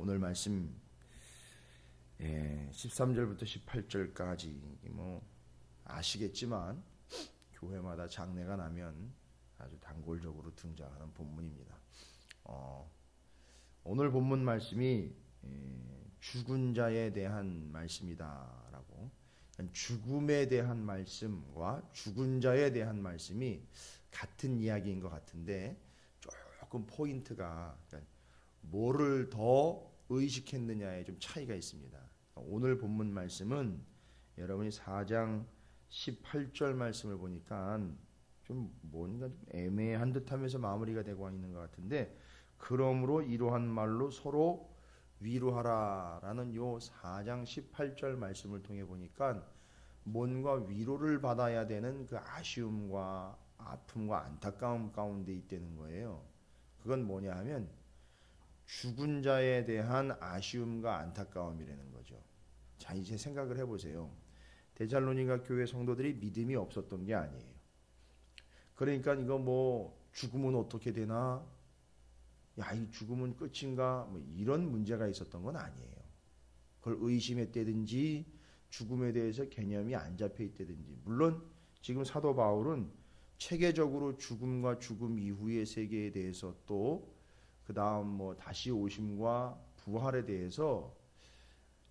오늘 말씀 13절부터 18절까지 뭐 아시겠지만 교회마다 장례가 나면 아주 단골적으로 등장하는 본문입니다. 오늘 본문 말씀이 죽은 자에 대한 말씀이다라고, 죽음에 대한 말씀과 죽은 자에 대한 말씀이 같은 이야기인 것 같은데 조금 포인트가 뭐를 더 의식했느냐에 좀 차이가 있습니다. 오늘 본문 말씀은 여러분이 4장 18절 말씀을 보니까 좀 뭔가 좀 애매한 듯하면서 마무리가 되고 있는 것 같은데, 그러므로 이러한 말로 서로 위로하라라는 요 4장 18절 말씀을 통해 보니까 뭔가 위로를 받아야 되는 그 아쉬움과 아픔과 안타까움 가운데 있다는 거예요. 그건 뭐냐 하면 죽은 자에 대한 아쉬움과 안타까움이라는 거죠. 자, 이제 생각을 해보세요. 데살로니가 교회 성도들이 믿음이 없었던 게 아니에요. 그러니까 이거 뭐 죽으면 어떻게 되나, 야, 이 죽으면 끝인가, 뭐 이런 문제가 있었던 건 아니에요. 그걸 의심했다든지 죽음에 대해서 개념이 안 잡혀 있다든지. 물론 지금 사도 바울은 체계적으로 죽음과 죽음 이후의 세계에 대해서, 또 그 다음 뭐 다시 오심과 부활에 대해서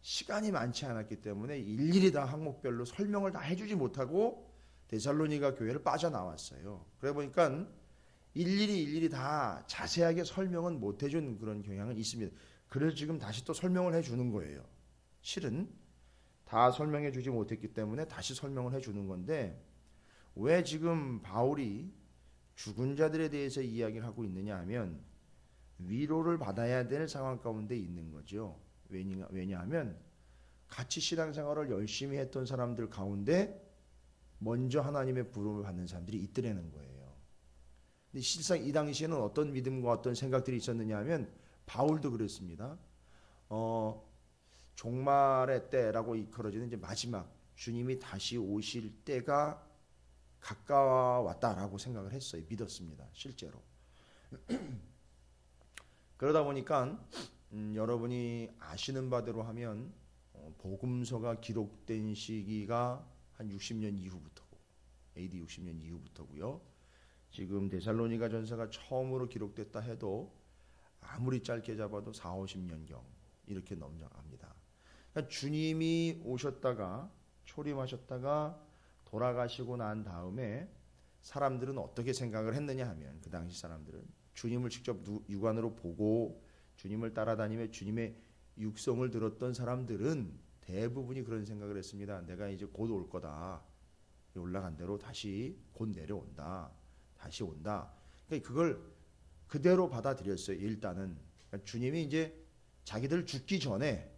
시간이 많지 않았기 때문에 일일이 다 항목별로 설명을 다 해주지 못하고 데살로니가 교회를 빠져나왔어요. 그래 보니까 일일이 다 자세하게 설명은 못 해준 그런 경향은 있습니다. 그래서 지금 다시 또 설명을 해주는 거예요. 실은 다 설명해 주지 못했기 때문에 다시 설명을 해주는 건데, 왜 지금 바울이 죽은 자들에 대해서 이야기를 하고 있느냐 하면 위로를 받아야 될 상황 가운데 있는 거죠. 왜냐하면 같이 신앙생활을 열심히 했던 사람들 가운데 먼저 하나님의 부름을 받는 사람들이 있더라는 거예요. 근데 실상 이 당시에는 어떤 믿음과 어떤 생각들이 있었느냐 하면 바울도 그랬습니다. 종말의 때라고 이끌어지는 이제 마지막 주님이 다시 오실 때가 가까웠다라고 생각을 했어요. 믿었습니다. 실제로. 그러다 보니까 여러분이 아시는 바대로 하면 복음서가 기록된 시기가 한 60년 이후부터고, AD 60년 이후부터고요. 지금 데살로니가 전서가 처음으로 기록됐다 해도 아무리 짧게 잡아도 4, 50년경 이렇게 넘어갑니다. 그러니까 주님이 오셨다가 초림하셨다가 돌아가시고 난 다음에 사람들은 어떻게 생각을 했느냐 하면, 그 당시 사람들은 주님을 직접 육안으로 보고 주님을 따라다니며 주님의 육성을 들었던 사람들은 대부분이 그런 생각을 했습니다. 내가 이제 곧 올 거다. 올라간 대로 다시 곧 내려온다. 다시 온다. 그러니까 그걸 그대로 받아들였어요. 일단은 그러니까 주님이 이제 자기들 죽기 전에,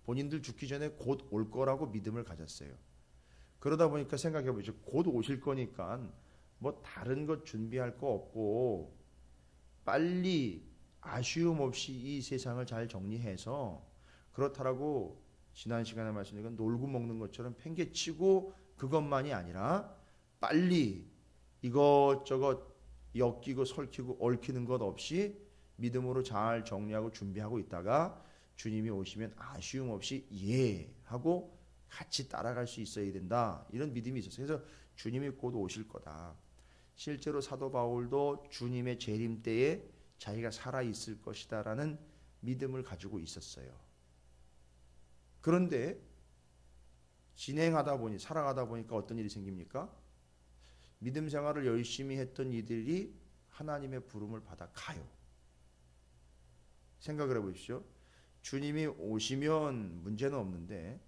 본인들 죽기 전에 곧 올 거라고 믿음을 가졌어요. 그러다 보니까 생각해 보죠. 곧 오실 거니까 뭐 다른 것 준비할 거 없고 빨리 아쉬움 없이 이 세상을 잘 정리해서, 그렇다라고 지난 시간에 말씀드린 놀고 먹는 것처럼 팽개치고 그것만이 아니라 빨리 이것저것 엮이고 설키고 얽히는 것 없이 믿음으로 잘 정리하고 준비하고 있다가 주님이 오시면 아쉬움 없이 예 하고 같이 따라갈 수 있어야 된다, 이런 믿음이 있었어요. 그래서 주님이 곧 오실 거다. 실제로 사도 바울도 주님의 재림 때에 자기가 살아있을 것이다 라는 믿음을 가지고 있었어요. 그런데 살아가다 보니까 어떤 일이 생깁니까? 믿음 생활을 열심히 했던 이들이 하나님의 부름을 받아 가요. 생각을 해보십시오. 주님이 오시면 문제는 없는데,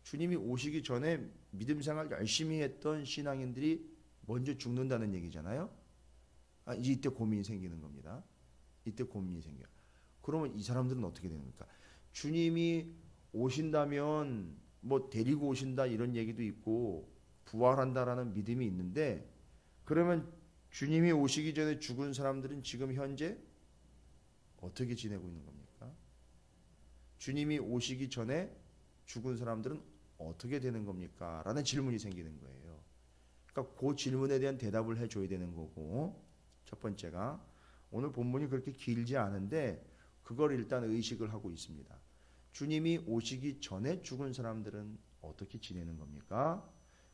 주님이 오시기 전에 믿음 생활 열심히 했던 신앙인들이 먼저 죽는다는 얘기잖아요. 이때 고민이 생기는 겁니다. 이때 고민이 생겨요. 그러면 이 사람들은 어떻게 되는 겁니까? 주님이 오신다면 뭐 데리고 오신다 이런 얘기도 있고 부활한다라는 믿음이 있는데, 그러면 주님이 오시기 전에 죽은 사람들은 지금 현재 어떻게 지내고 있는 겁니까? 주님이 오시기 전에 죽은 사람들은 어떻게 되는 겁니까? 라는 질문이 생기는 거예요. 그러니까 그 질문에 대한 대답을 해줘야 되는 거고, 첫 번째가 오늘 본문이 그렇게 길지 않은데 그걸 일단 의식을 하고 있습니다. 주님이 오시기 전에 죽은 사람들은 어떻게 지내는 겁니까?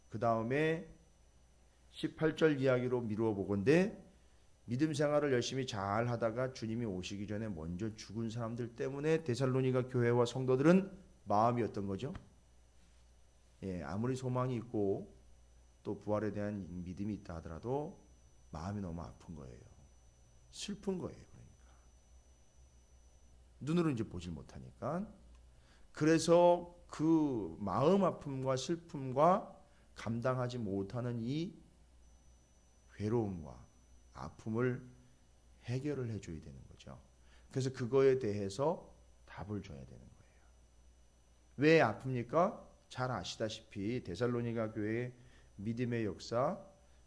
그 다음에 18절 이야기로 미루어 보건대 믿음 생활을 열심히 잘 하다가 주님이 오시기 전에 먼저 죽은 사람들 때문에 데살로니가 교회와 성도들은 마음이 어떤 거죠? 예, 아무리 소망이 있고 또 부활에 대한 믿음이 있다 하더라도 마음이 너무 아픈 거예요. 슬픈 거예요. 그러니까 눈으로 이제 보질 못하니까. 그래서 그 마음 아픔과 슬픔과 감당하지 못하는 이 괴로움과 아픔을 해결을 해줘야 되는 거죠. 그래서 그거에 대해서 답을 줘야 되는 거예요. 왜 아픕니까? 잘 아시다시피 데살로니가 교회의 믿음의 역사,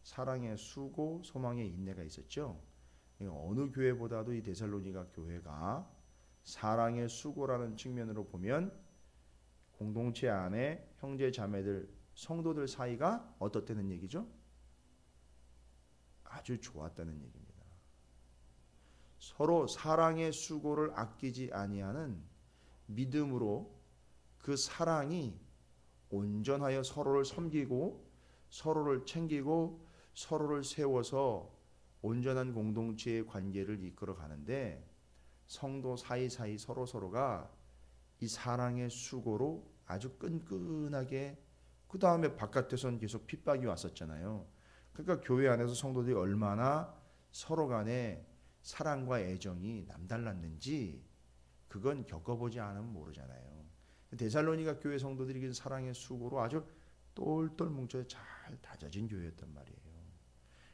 사랑의 수고, 소망의 인내가 있었죠. 어느 교회보다도 이 데살로니가 교회가 사랑의 수고라는 측면으로 보면 공동체 안에 형제 자매들 성도들 사이가 어떻다는 얘기죠? 아주 좋았다는 얘기입니다. 서로 사랑의 수고를 아끼지 아니하는 믿음으로 그 사랑이 온전하여 서로를 섬기고 서로를 챙기고 서로를 세워서 온전한 공동체의 관계를 이끌어 가는데 성도 사이사이 서로서로가 이 사랑의 수고로 아주 끈끈하게 그 다음에 바깥에서는 계속 핍박이 왔었잖아요. 그러니까 교회 안에서 성도들이 얼마나 서로 간에 사랑과 애정이 남달랐는지 그건 겪어보지 않으면 모르잖아요. 데살로니가 교회 성도들이 그 사랑의 수고로 아주 똘똘 뭉쳐 잘 다져진 교회였단 말이에요.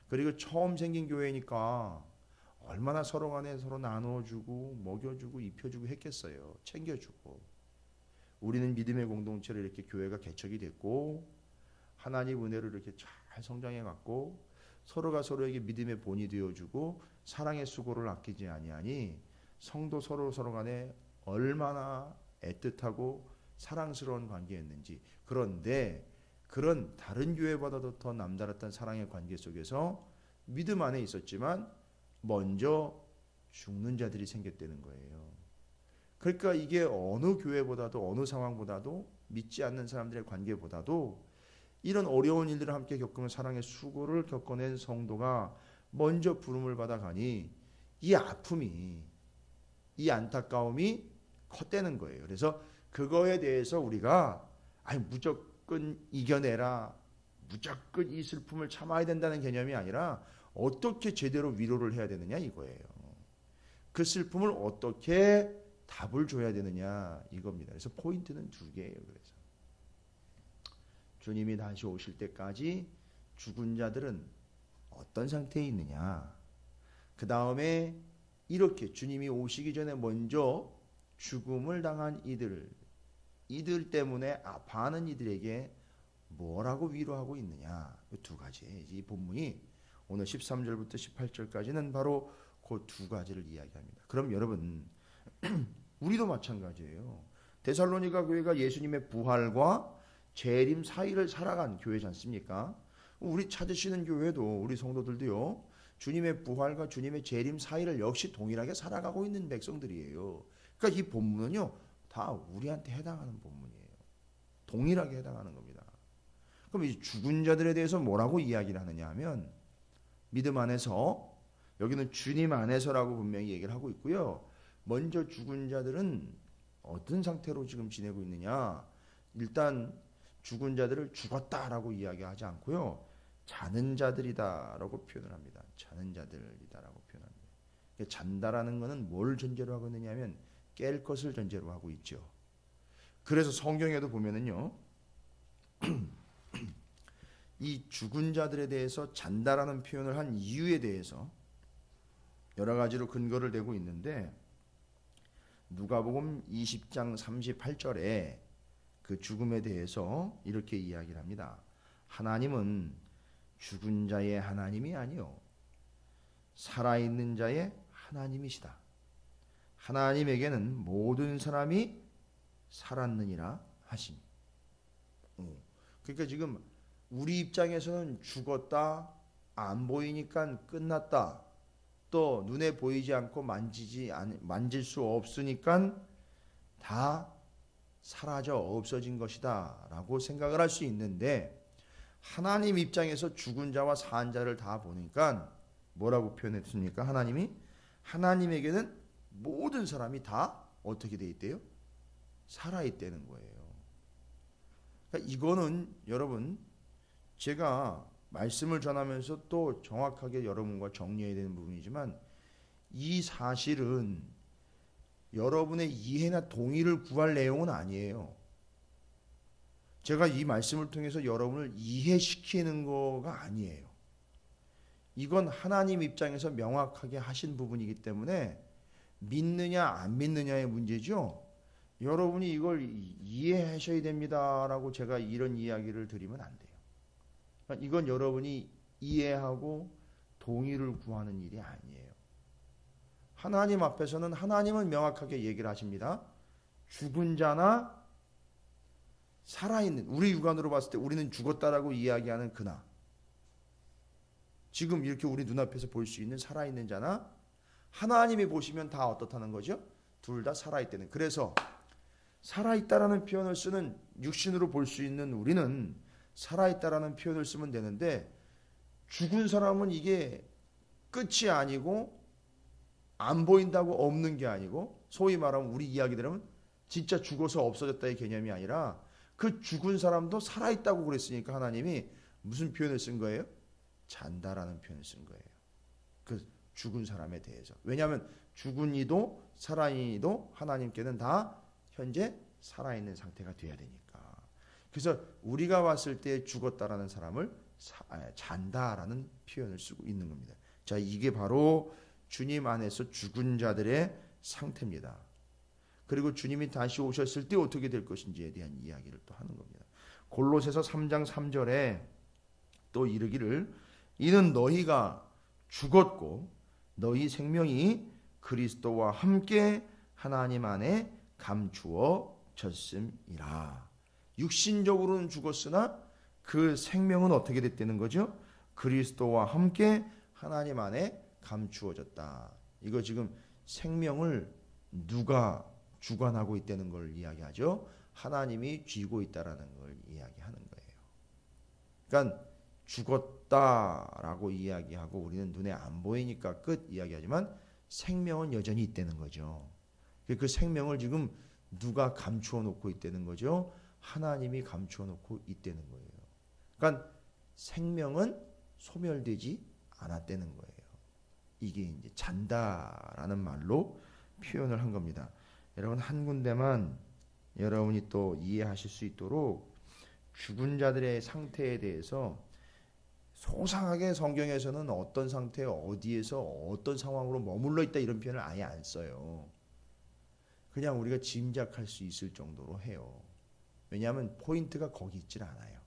그리고 처음 생긴 교회니까 얼마나 서로 간에 서로 나눠주고 먹여주고 입혀주고 했겠어요. 챙겨주고. 우리는 믿음의 공동체로 이렇게 교회가 개척이 됐고 하나님 은혜로 이렇게 잘 성장해 갔고 서로가 서로에게 믿음의 본이 되어주고 사랑의 수고를 아끼지 아니하니 성도 서로 간에 얼마나 애틋하고 사랑스러운 관계였는지. 그런데 그런 다른 교회보다도 더 남다랐던 사랑의 관계 속에서 믿음 안에 있었지만 먼저 죽는 자들이 생겼다는 거예요. 그러니까 이게 어느 교회보다도 어느 상황보다도 믿지 않는 사람들의 관계보다도 이런 어려운 일들을 함께 겪으면 사랑의 수고를 겪어낸 성도가 먼저 부름을 받아가니 이 아픔이 이 안타까움이 컸다는 거예요. 그래서 그거에 대해서 우리가 무조건 이겨내라, 무조건 이 슬픔을 참아야 된다는 개념이 아니라 어떻게 제대로 위로를 해야 되느냐 이거예요. 그 슬픔을 어떻게 답을 줘야 되느냐 이겁니다. 그래서 포인트는 두 개예요. 그래서 주님이 다시 오실 때까지 죽은 자들은 어떤 상태에 있느냐. 그 다음에 이렇게 주님이 오시기 전에 먼저 죽음을 당한 이들 때문에 아파하는 이들에게 뭐라고 위로하고 있느냐. 이 두 가지. 이 본문이 오늘 13절부터 18절까지는 바로 그 두 가지를 이야기합니다. 그럼 여러분 우리도 마찬가지예요. 데살로니가 교회가 예수님의 부활과 재림 사이를 살아간 교회지 않습니까? 우리 찾으시는 교회도 우리 성도들도요. 주님의 부활과 주님의 재림 사이를 역시 동일하게 살아가고 있는 백성들이에요. 그러니까 이 본문은요. 다 우리한테 해당하는 본문이에요. 동일하게 해당하는 겁니다. 그럼 이 죽은 자들에 대해서 뭐라고 이야기를 하느냐 하면 믿음 안에서 여기는 주님 안에서라고 분명히 얘기를 하고 있고요. 먼저 죽은 자들은 어떤 상태로 지금 지내고 있느냐. 일단 죽은 자들을 죽었다라고 이야기하지 않고요. 자는 자들이다라고 표현을 합니다. 자는 자들이다라고 표현합니다. 잔다라는 것은 뭘 전제로 하고 있느냐면 깰 것을 전제로 하고 있죠. 그래서 성경에도 보면은요. 이 죽은 자들에 대해서 잔다라는 표현을 한 이유에 대해서 여러 가지로 근거를 대고 있는데 누가복음 20장 38절에 그 죽음에 대해서 이렇게 이야기를 합니다. 하나님은 죽은 자의 하나님이 아니요 살아있는 자의 하나님이시다. 하나님에게는 모든 사람이 살았느니라 하시니. 그러니까 지금 우리 입장에서는 죽었다, 안 보이니까 끝났다, 또 눈에 보이지 않고 만질 수 없으니까 다 사라져 없어진 것이다 라고 생각을 할 수 있는데, 하나님 입장에서 죽은 자와 산 자를 다 보니까 뭐라고 표현했습니까? 하나님에게는 모든 사람이 다 어떻게 돼 있대요? 살아있다는 거예요. 그러니까 이거는 여러분, 제가 말씀을 전하면서 또 정확하게 여러분과 정리해야 되는 부분이지만, 이 사실은 여러분의 이해나 동의를 구할 내용은 아니에요. 제가 이 말씀을 통해서 여러분을 이해시키는 거가 아니에요. 이건 하나님 입장에서 명확하게 하신 부분이기 때문에 믿느냐 안 믿느냐의 문제죠. 여러분이 이걸 이해하셔야 됩니다라고 제가 이런 이야기를 드리면 안 돼요. 그러니까 이건 여러분이 이해하고 동의를 구하는 일이 아니에요. 하나님 앞에서는 하나님은 명확하게 얘기를 하십니다. 죽은 자나 살아있는, 우리 육안으로 봤을 때 우리는 죽었다라고 이야기하는 그나, 지금 이렇게 우리 눈앞에서 볼 수 있는 살아있는 자나, 하나님이 보시면 다 어떻다는 거죠? 둘 다 살아있다는. 그래서 살아있다라는 표현을 쓰는, 육신으로 볼 수 있는 우리는 살아있다라는 표현을 쓰면 되는데, 죽은 사람은 이게 끝이 아니고 안 보인다고 없는 게 아니고, 소위 말하면 우리 이야기대로는 진짜 죽어서 없어졌다의 개념이 아니라 그 죽은 사람도 살아있다고 그랬으니까 하나님이 무슨 표현을 쓴 거예요? 잔다라는 표현을 쓴 거예요. 그 죽은 사람에 대해서. 왜냐하면 죽은 이도 살아있는 이도 하나님께는 다 현재 살아있는 상태가 돼야 되니까. 그래서 우리가 봤을 때 죽었다라는 사람을 잔다라는 표현을 쓰고 있는 겁니다. 자, 이게 바로 주님 안에서 죽은 자들의 상태입니다. 그리고 주님이 다시 오셨을 때 어떻게 될 것인지에 대한 이야기를 또 하는 겁니다. 골로새서 3장 3절에 또 이르기를, 이는 너희가 죽었고 너희 생명이 그리스도와 함께 하나님 안에 감추어졌음이라. 육신적으로는 죽었으나 그 생명은 어떻게 됐다는 거죠? 그리스도와 함께 하나님 안에 감추어졌다. 이거 지금 생명을 누가 주관하고 있다는 걸 이야기하죠. 하나님이 쥐고 있다라는 걸 이야기하는 거예요. 그러니까 죽었다라고 이야기하고 우리는 눈에 안 보이니까 끝 이야기하지만 생명은 여전히 있다는 거죠. 그 생명을 지금 누가 감추어 놓고 있다는 거죠. 하나님이 감추어 놓고 있다는 거예요. 그러니까 생명은 소멸되지 않았다는 거예요. 이게 이제 잔다라는 말로 표현을 한 겁니다. 여러분, 한 군데만 여러분이 또 이해하실 수 있도록 죽은 자들의 상태에 대해서 소상하게 성경에서는 어떤 상태, 어디에서 어떤 상황으로 머물러 있다 이런 표현을 아예 안 써요. 그냥 우리가 짐작할 수 있을 정도로 해요. 왜냐하면 포인트가 거기 있질 않아요.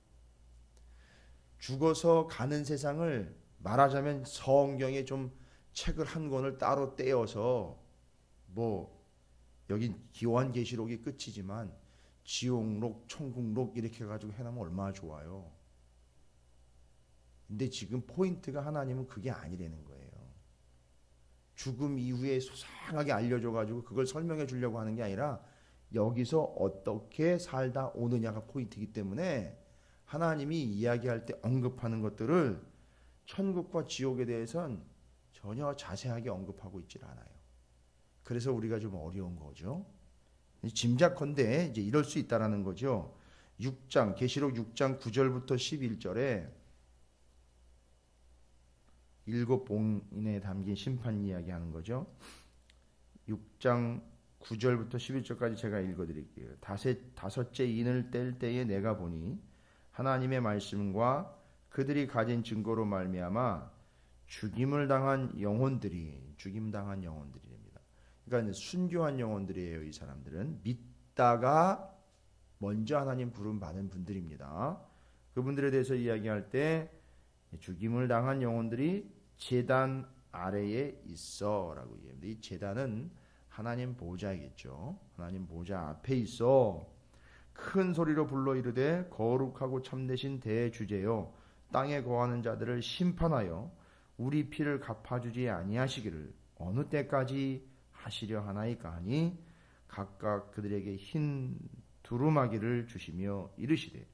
죽어서 가는 세상을 말하자면 성경에 좀 책을 한 권을 따로 떼어서 여긴 요한계시록이 끝이지만 지옥록, 천국록 이렇게 해가지고 해놓으면 얼마나 좋아요. 근데 지금 포인트가 하나님은 그게 아니라는 거예요. 죽음 이후에 소상하게 알려줘가지고 그걸 설명해 주려고 하는 게 아니라 여기서 어떻게 살다 오느냐가 포인트이기 때문에 하나님이 이야기할 때 언급하는 것들을 천국과 지옥에 대해서는 전혀 자세하게 언급하고 있질 않아요. 그래서 우리가 좀 어려운 거죠. 짐작컨대 이제 이럴 수 있다라는 거죠. 6장 계시록 6장 9절부터 11절에 일곱 봉인에 담긴 심판 이야기하는 거죠. 6장 9절부터 11절까지 제가 읽어드릴게요. 다섯째 인을 뗄 때에 내가 보니 하나님의 말씀과 그들이 가진 증거로 말미암아 죽임을 당한 영혼들입니다. 그러니까 순교한 영혼들이에요. 이 사람들은 믿다가 먼저 하나님 부름 받은 분들입니다. 그분들에 대해서 이야기할 때 죽임을 당한 영혼들이 제단 아래에 있어 라고 얘기합니다. 이 제단은 하나님 보좌이겠죠. 하나님 보좌 앞에 있어 큰 소리로 불러 이르되 거룩하고 참되신 대주제여 땅에 거하는 자들을 심판하여 우리 피를 갚아주지 아니하시기를 어느 때까지 하시려 하나이까 하니 각각 그들에게 흰 두루마기를 주시며 이르시되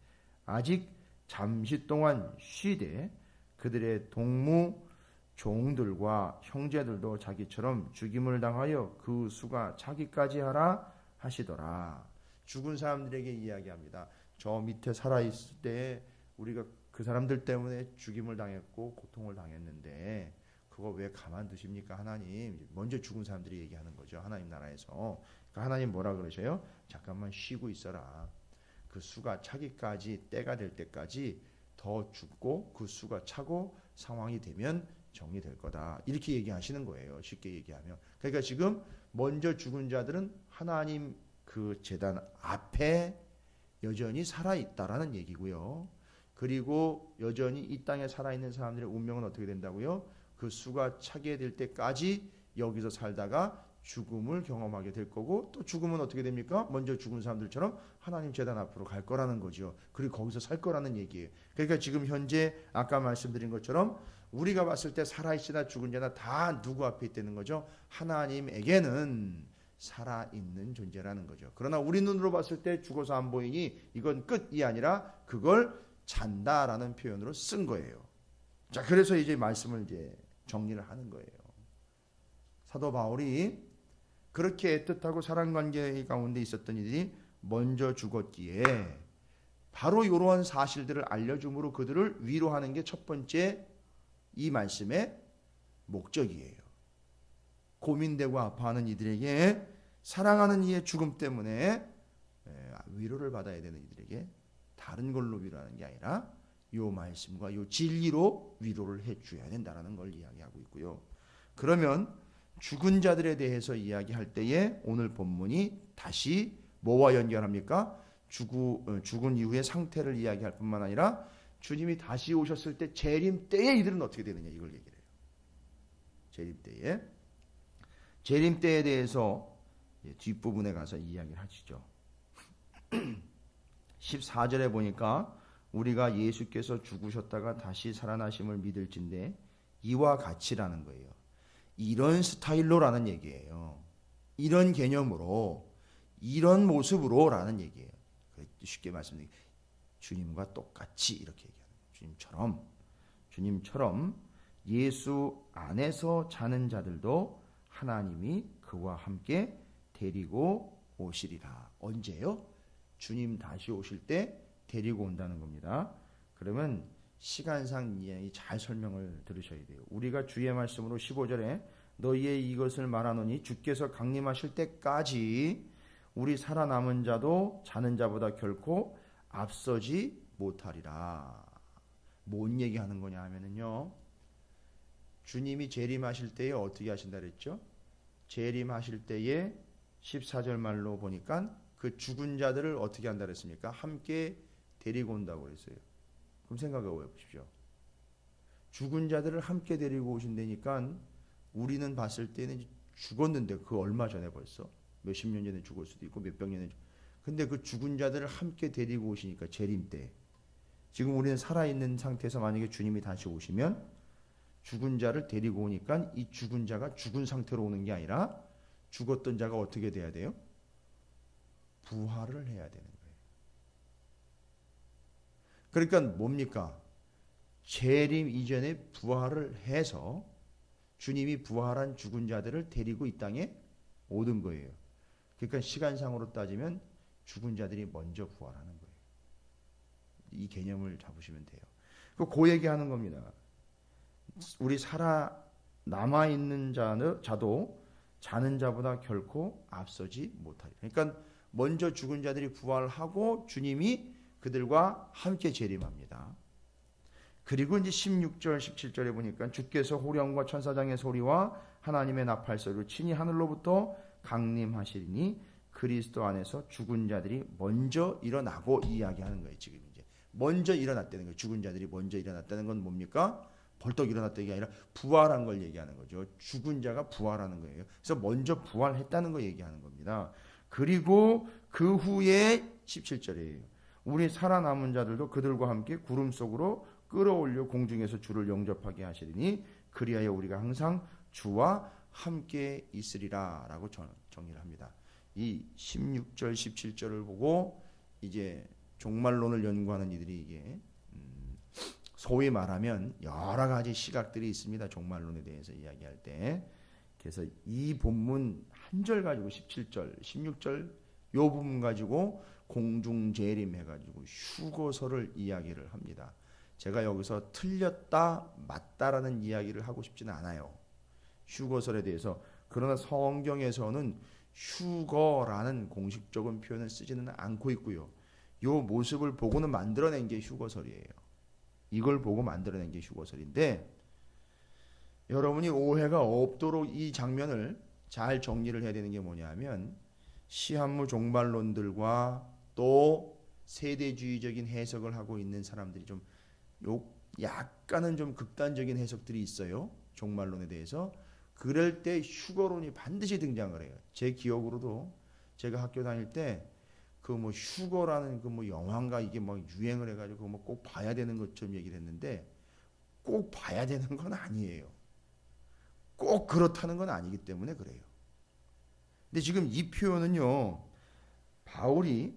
아직 잠시 동안 쉬되 그들의 동무 종들과 형제들도 자기처럼 죽임을 당하여 그 수가 차기까지 하라 하시더라. 죽은 사람들에게 이야기합니다. 저 밑에 살아있을 때 우리가 그 사람들 때문에 죽임을 당했고 고통을 당했는데 그거 왜 가만두십니까 하나님? 먼저 죽은 사람들이 얘기하는 거죠. 하나님 나라에서. 그러니까 하나님 뭐라 그러셔요? 잠깐만 쉬고 있어라. 그 수가 차기까지 때가 될 때까지 더 죽고 그 수가 차고 상황이 되면 정리될 거다. 이렇게 얘기하시는 거예요. 쉽게 얘기하면. 그러니까 지금 먼저 죽은 자들은 하나님 그 제단 앞에 여전히 살아있다라는 얘기고요. 그리고 여전히 이 땅에 살아있는 사람들의 운명은 어떻게 된다고요? 그 수가 차게 될 때까지 여기서 살다가 죽음을 경험하게 될 거고 또 죽음은 어떻게 됩니까? 먼저 죽은 사람들처럼 하나님 제단 앞으로 갈 거라는 거죠. 그리고 거기서 살 거라는 얘기예요. 그러니까 지금 현재 아까 말씀드린 것처럼 우리가 봤을 때 살아있으나 죽은 자나 다 누구 앞에 있다는 거죠? 하나님에게는 살아있는 존재라는 거죠. 그러나 우리 눈으로 봤을 때 죽어서 안 보이니 이건 끝이 아니라 그걸 잔다라는 표현으로 쓴 거예요. 자, 그래서 이제 말씀을 이제 정리를 하는 거예요. 사도 바울이 그렇게 애틋하고 사랑관계 가운데 있었던 이들이 먼저 죽었기에 바로 이러한 사실들을 알려줌으로 그들을 위로하는 게 첫 번째 이 말씀의 목적이에요. 고민되고 아파하는 이들에게 사랑하는 이의 죽음 때문에 위로를 받아야 되는 이들에게 다른 걸로 위로하는 게 아니라 이 말씀과 이 진리로 위로를 해줘야 된다는 걸 이야기하고 있고요. 그러면 죽은 자들에 대해서 이야기할 때에 오늘 본문이 다시 뭐와 연결합니까? 죽은 이후의 상태를 이야기할 뿐만 아니라 주님이 다시 오셨을 때 재림 때에 이들은 어떻게 되느냐 이걸 얘기를 해요. 재림 때에 대해서 뒷부분에 가서 이야기를 하시죠. 14절에 보니까 우리가 예수께서 죽으셨다가 다시 살아나심을 믿을진데 이와 같이라는 거예요. 이런 스타일로라는 얘기예요. 이런 개념으로 이런 모습으로 라는 얘기예요. 쉽게 말씀드리면 주님과 똑같이 이렇게 얘기하는 거예요. 주님처럼 예수 안에서 자는 자들도 하나님이 그와 함께 데리고 오시리라. 언제요? 주님 다시 오실 때 데리고 온다는 겁니다. 그러면 시간상 이야기 잘 설명을 들으셔야 돼요. 우리가 주의 말씀으로 15절에 너희의 이것을 말하노니 주께서 강림하실 때까지 우리 살아남은 자도 자는 자보다 결코 앞서지 못하리라. 뭔 얘기하는 거냐 하면은요. 주님이 재림하실 때에 어떻게 하신다 그랬죠? 재림하실 때에 14절 말로 보니까 그 죽은 자들을 어떻게 한다 그랬습니까? 함께 데리고 온다고 그랬어요. 그럼 생각해 보십시오. 죽은 자들을 함께 데리고 오신다니까 우리는 봤을 때는 죽었는데 그 얼마 전에 벌써 몇십 년 전에 죽을 수도 있고 몇백 년에 근데 그 죽은 자들을 함께 데리고 오시니까 재림 때 지금 우리는 살아있는 상태에서 만약에 주님이 다시 오시면 죽은 자를 데리고 오니까 이 죽은 자가 죽은 상태로 오는 게 아니라 죽었던 자가 어떻게 돼야 돼요? 부활을 해야 되는 거예요. 그러니까 뭡니까? 재림 이전에 부활을 해서 주님이 부활한 죽은 자들을 데리고 이 땅에 오는 거예요. 그러니까 시간상으로 따지면 죽은 자들이 먼저 부활하는 거예요. 이 개념을 잡으시면 돼요. 그 얘기하는 겁니다. 우리 남아있는 자도 자는 자보다 결코 앞서지 못하리. 그러니까 먼저 죽은 자들이 부활하고 주님이 그들과 함께 재림합니다. 그리고 이제 16절, 17절에 보니까 주께서 호령과 천사장의 소리와 하나님의 나팔 소리로 친히 하늘로부터 강림하시리니 그리스도 안에서 죽은 자들이 먼저 일어나고 이야기하는 거예요. 지금 이제 먼저 일어났다는 거예요. 죽은 자들이 먼저 일어났다는 건 뭡니까? 벌떡 일어났다는 게 아니라 부활한 걸 얘기하는 거죠. 죽은 자가 부활하는 거예요. 그래서 먼저 부활했다는 걸 얘기하는 겁니다. 그리고 그 후에 17절이에요. 우리 살아남은 자들도 그들과 함께 구름 속으로 끌어올려 공중에서 주를 영접하게 하시리니 그리하여 우리가 항상 주와 함께 있으리라 라고 정리를 합니다. 이 16절 17절을 보고 이제 종말론을 연구하는 이들이 이게 소위 말하면 여러 가지 시각들이 있습니다. 종말론에 대해서 이야기할 때. 그래서 이 본문 한 절 가지고 17절 16절 요 부분 가지고 공중재림 해가지고 휴거설을 이야기를 합니다. 제가 여기서 틀렸다 맞다라는 이야기를 하고 싶지는 않아요. 휴거설에 대해서. 그러나 성경에서는 휴거라는 공식적인 표현을 쓰지는 않고 있고요. 요 모습을 보고는 만들어낸 게 휴거설이에요. 이걸 보고 만들어낸 게 휴거설인데, 여러분이 오해가 없도록 이 장면을 잘 정리를 해야 되는 게 뭐냐면, 시한무 종말론들과 또 세대주의적인 해석을 하고 있는 사람들이 좀 약간은 좀 극단적인 해석들이 있어요. 종말론에 대해서. 그럴 때 휴거론이 반드시 등장을 해요. 제 기억으로도 제가 학교 다닐 때 그 뭐 휴거라는 그 뭐 영화인가 이게 막 유행을 해가지고 뭐 꼭 봐야 되는 것처럼 얘기를 했는데, 꼭 봐야 되는 건 아니에요. 꼭 그렇다는 건 아니기 때문에 그래요. 근데 지금 이 표현은요, 바울이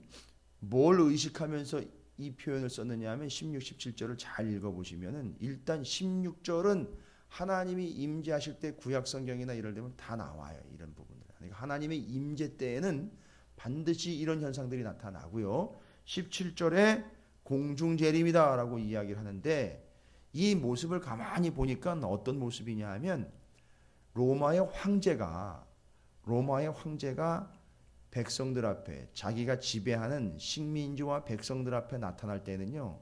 뭘 의식하면서 이 표현을 썼느냐 하면 16, 17절을 잘 읽어보시면은 일단 16절은 하나님이 임재하실 때 구약 성경이나 이럴 때면 다 나와요. 이런 부분들. 그러니까 하나님의 임재 때에는 반드시 이런 현상들이 나타나고요. 17절에 공중재림이다라고 이야기를 하는데, 이 모습을 가만히 보니까 어떤 모습이냐 하면 로마의 황제가 백성들 앞에, 자기가 지배하는 식민지와 백성들 앞에 나타날 때는요,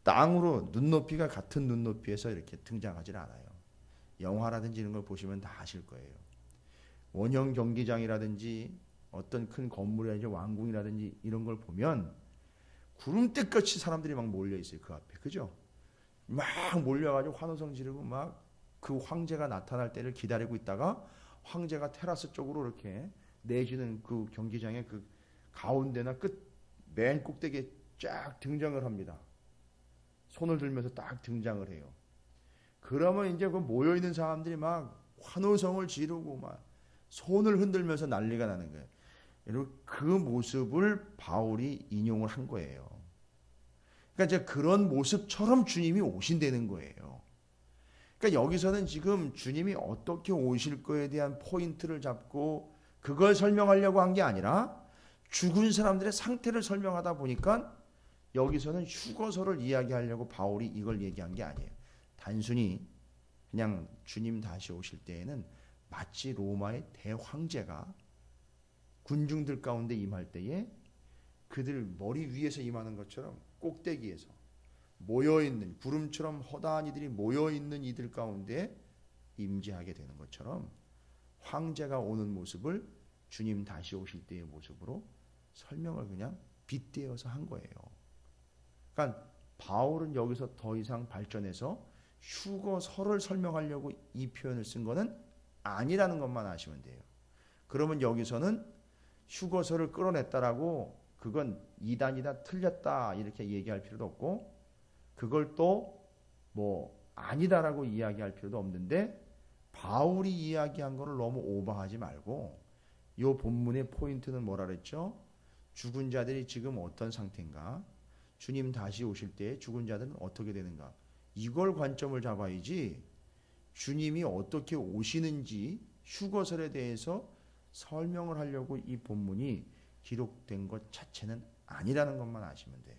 땅으로 눈높이가 같은 눈높이에서 이렇게 등장하지 않아요. 영화라든지 이런 걸 보시면 다 아실 거예요. 원형 경기장이라든지 어떤 큰 건물이라든지 왕궁이라든지 이런 걸 보면 구름대같이 사람들이 막 몰려 있어요. 그 앞에. 그죠? 막 몰려가지고 환호성 지르고 막 그 황제가 나타날 때를 기다리고 있다가 황제가 테라스 쪽으로 이렇게 내지는 그 경기장의 그 가운데나 끝 맨 꼭대기에 쫙 등장을 합니다. 손을 들면서 딱 등장을 해요. 그러면 이제 그 모여 있는 사람들이 막 환호성을 지르고 막 손을 흔들면서 난리가 나는 거예요. 여러분, 그 모습을 바울이 인용을 한 거예요. 그러니까 이제 그런 모습처럼 주님이 오신다는 거예요. 그러니까 여기서는 지금 주님이 어떻게 오실 거에 대한 포인트를 잡고 그걸 설명하려고 한 게 아니라 죽은 사람들의 상태를 설명하다 보니까 여기서는 휴거설을 이야기하려고 바울이 이걸 얘기한 게 아니에요. 단순히 그냥 주님 다시 오실 때에는 마치 로마의 대황제가 군중들 가운데 임할 때에 그들 머리 위에서 임하는 것처럼 꼭대기에서 모여있는, 구름처럼 허다한 이들이 모여있는 이들 가운데 임재하게 되는 것처럼 황제가 오는 모습을 주님 다시 오실 때의 모습으로 설명을 그냥 빗대어서 한 거예요. 그러니까 바울은 여기서 더 이상 발전해서 휴거설을 설명하려고 이 표현을 쓴 거는 아니라는 것만 아시면 돼요. 그러면 여기서는 휴거설을 끌어냈다라고 그건 이단이다, 틀렸다 이렇게 얘기할 필요도 없고, 그걸 또 뭐 아니다라고 이야기할 필요도 없는데, 바울이 이야기한 거를 너무 오버하지 말고 이 본문의 포인트는 뭐라 그랬죠? 죽은 자들이 지금 어떤 상태인가? 주님 다시 오실 때 죽은 자들은 어떻게 되는가? 이걸 관점을 잡아야지 주님이 어떻게 오시는지 휴거설에 대해서 설명을 하려고 이 본문이 기록된 것 자체는 아니라는 것만 아시면 돼요.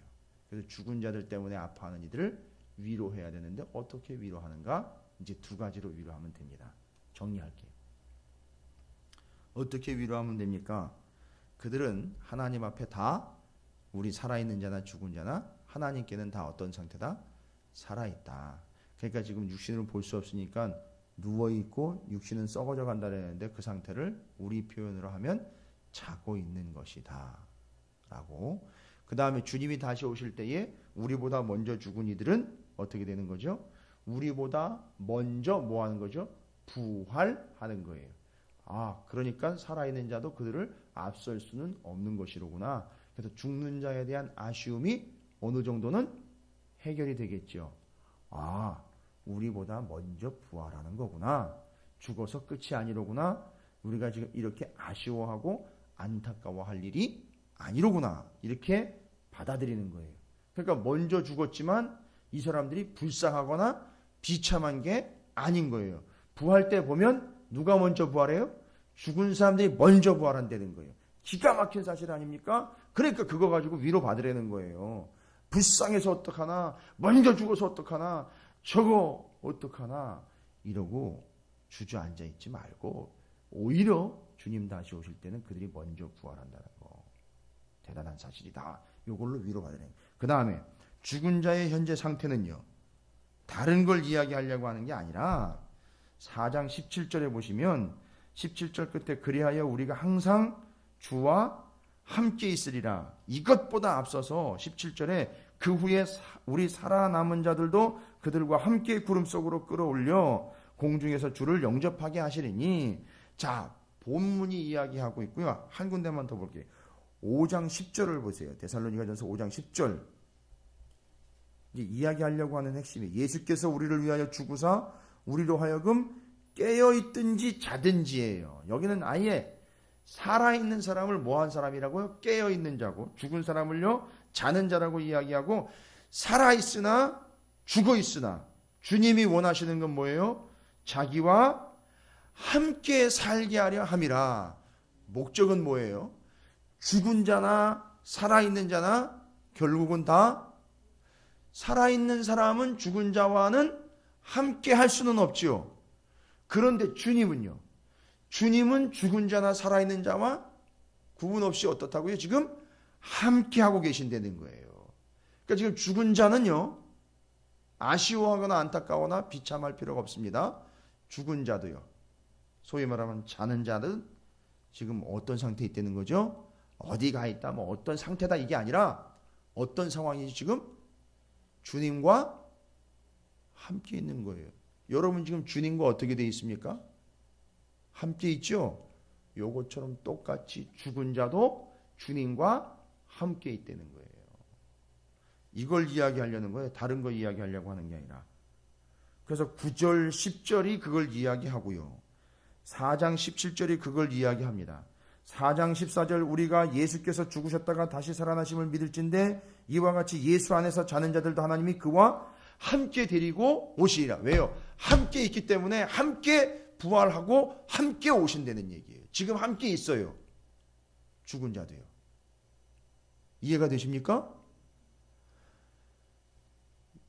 그래서 죽은 자들 때문에 아파하는 이들을 위로해야 되는데 어떻게 위로하는가? 이제 두 가지로 위로하면 됩니다. 정리할게요. 어떻게 위로하면 됩니까? 그들은 하나님 앞에 다, 우리 살아있는 자나 죽은 자나 하나님께는 다 어떤 상태다? 살아있다. 그러니까 지금 육신으로 볼 수 없으니까 누워있고 육신은 썩어져 간다는데 그 상태를 우리 표현으로 하면 자고 있는 것이다 라고. 그 다음에 주님이 다시 오실 때에 우리보다 먼저 죽은 이들은 어떻게 되는 거죠? 우리보다 먼저 뭐 하는 거죠? 부활하는 거예요. 아, 그러니까 살아있는 자도 그들을 앞설 수는 없는 것이로구나. 그래서 죽는 자에 대한 아쉬움이 어느 정도는 해결이 되겠죠. 아, 우리보다 먼저 부활하는 거구나. 죽어서 끝이 아니로구나. 우리가 지금 이렇게 아쉬워하고 안타까워할 일이 아니로구나. 이렇게 받아들이는 거예요. 그러니까 먼저 죽었지만 이 사람들이 불쌍하거나 비참한 게 아닌 거예요. 부활 때 보면 누가 먼저 부활해요? 죽은 사람들이 먼저 부활한다는 거예요. 기가 막힌 사실 아닙니까? 그러니까 그거 가지고 위로 받으라는 거예요. 불쌍해서 어떡하나, 먼저 죽어서 어떡하나, 저거 어떡하나 이러고 주저앉아 있지 말고 오히려 주님 다시 오실 때는 그들이 먼저 부활한다는 거. 대단한 사실이다. 이걸로 위로받으라는 거예요. 그 다음에 죽은 자의 현재 상태는요, 다른 걸 이야기하려고 하는 게 아니라 4장 17절에 보시면 17절 끝에 그리하여 우리가 항상 주와 함께 있으리라. 이것보다 앞서서 17절에 그 후에 우리 살아남은 자들도 그들과 함께 구름 속으로 끌어올려 공중에서 주를 영접하게 하시리니. 자, 본문이 이야기하고 있고요. 한 군데만 더 볼게요. 5장 10절을 보세요. 데살로니가전서 5장 10절. 이제 이야기하려고 하는 핵심이 예수께서 우리를 위하여 죽으사 우리로 하여금 깨어있든지 자든지예요. 여기는 아예 살아있는 사람을 뭐한 사람이라고요? 깨어있는 자고, 죽은 사람을요 자는 자라고 이야기하고, 살아있으나 죽어있으나 주님이 원하시는 건 뭐예요? 자기와 함께 살게 하려 함이라. 목적은 뭐예요? 죽은 자나 살아있는 자나 결국은 다, 살아있는 사람은 죽은 자와는 함께 할 수는 없지요. 그런데 주님은요, 주님은 죽은 자나 살아있는 자와 구분 없이 어떻다고요? 지금 함께 하고 계신다는 거예요. 그러니까 지금 죽은 자는요, 아쉬워하거나 안타까워나 비참할 필요가 없습니다. 죽은 자도요, 소위 말하면 자는 자는 지금 어떤 상태에 있다는 거죠? 어디 가 있다, 뭐 어떤 상태다, 이게 아니라 어떤 상황이지? 지금 주님과 함께 있는 거예요. 여러분 지금 주님과 어떻게 돼 있습니까? 함께 있죠? 요것처럼 똑같이 죽은 자도 주님과 함께 있다는 거예요. 이걸 이야기하려는 거예요. 다른 거 이야기하려고 하는 게 아니라. 그래서 9절, 10절이 그걸 이야기하고요. 4장 17절이 그걸 이야기합니다. 4장 14절 우리가 예수께서 죽으셨다가 다시 살아나심을 믿을진데 이와 같이 예수 안에서 자는 자들도 하나님이 그와 함께 데리고 오시리라. 왜요? 함께 있기 때문에 함께 부활하고 함께 오신다는 얘기예요. 지금 함께 있어요. 죽은 자도요. 이해가 되십니까?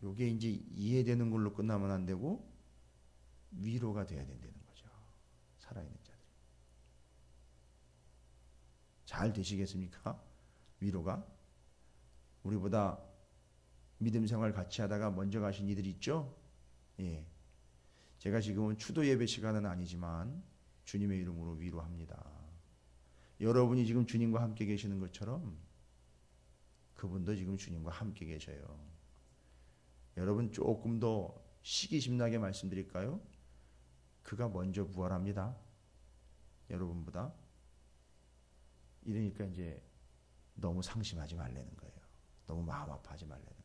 이게 이제 이해되는 걸로 끝나면 안 되고 위로가 돼야 된다는 거죠. 살아있는 자들이. 잘 되시겠습니까? 위로가. 우리보다 믿음 생활 같이 하다가 먼저 가신 이들 있죠? 예. 제가 지금은 추도 예배 시간은 아니지만 주님의 이름으로 위로합니다. 여러분이 지금 주님과 함께 계시는 것처럼 그분도 지금 주님과 함께 계셔요. 여러분 조금 더 시기심나게 말씀드릴까요? 그가 먼저 부활합니다. 여러분보다. 이러니까 이제 너무 상심하지 말라는 거예요. 너무 마음 아파하지 말라는 거예요.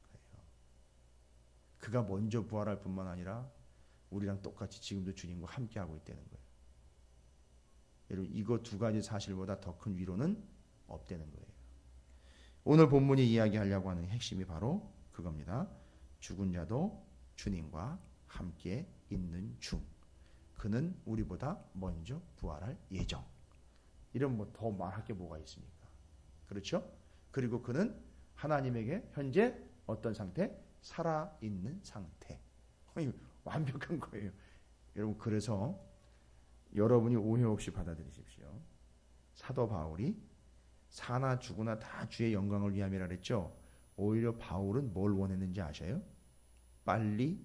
그가 먼저 부활할 뿐만 아니라 우리랑 똑같이 지금도 주님과 함께하고 있다는 거예요. 여러분 이거 두 가지 사실보다 더 큰 위로는 없다는 거예요. 오늘 본문이 이야기하려고 하는 핵심이 바로 그겁니다. 죽은 자도 주님과 함께 있는 중. 그는 우리보다 먼저 부활할 예정. 이런 뭐 더 말할 게 뭐가 있습니까? 그렇죠? 그리고 그는 하나님에게 현재 어떤 상태? 살아있는 상태. 완벽한 거예요. 여러분 그래서 여러분이 오해 없이 받아들이십시오. 사도 바울이 사나 죽으나 다 주의 영광을 위함이라 그랬죠. 오히려 바울은 뭘 원했는지 아셔요? 빨리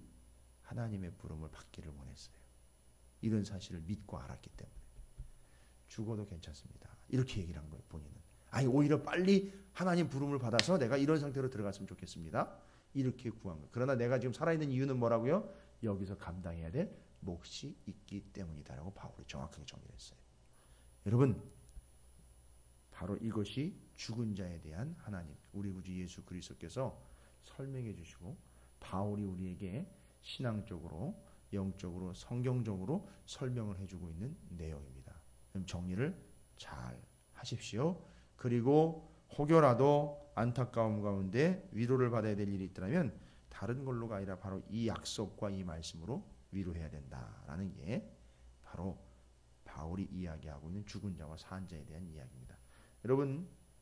하나님의 부름을 받기를 원했어요. 이런 사실을 믿고 알았기 때문에. 죽어도 괜찮습니다. 이렇게 얘기를 한 거예요. 본인은. 아니 오히려 빨리 하나님 부름을 받아서 내가 이런 상태로 들어갔으면 좋겠습니다. 이렇게 구한 거예요. 그러나 내가 지금 살아있는 이유는 뭐라고요? 여기서 감당해야 될 몫이 있기 때문이다라고 바울이 정확하게 정리를 했어요. 여러분 바로 이것이 죽은 자에 대한 하나님 우리 구주 예수 그리스도께서 설명해 주시고 바울이 우리에게 신앙적으로, 영적으로, 성경적으로 설명을 해주고 있는 내용입니다. 그럼 정리를 잘 하십시오. 그리고 혹여라도 안타까움 가운데 위로를 받아야 될 일이 있더라면 다른 걸로가 아니라 바로 이 약속과 이 말씀으로 위로해야 된다라는 게 바로 바울이 이야기하고 있는 죽은 자와 산 자에 대한 이야기입니다.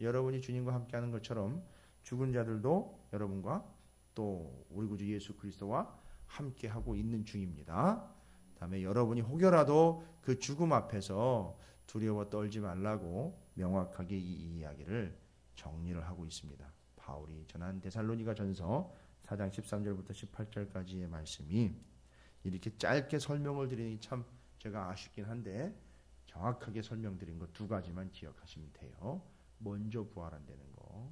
여러분이 주님과 함께하는 것처럼 죽은 자들도 여러분과 또 우리 구주 예수 그리스도와 함께하고 있는 중입니다. 다음에 여러분이 혹여라도 그 죽음 앞에서 두려워 떨지 말라고 명확하게 이 이야기를 정리를 하고 있습니다. 바울이 전한 데살로니가 전서 4장 13절부터 18절까지의 말씀이 이렇게 짧게 설명을 드리니 참 제가 아쉽긴 한데 정확하게 설명드린 거 두 가지만 기억하시면 돼요. 먼저 부활한다는 거,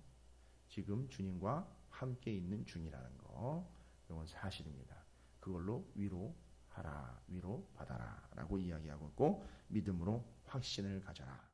지금 주님과 함께 있는 중이라는 거, 이건 사실입니다. 그걸로 위로하라, 위로받아라 라고 이야기하고 있고 믿음으로 확신을 가져라.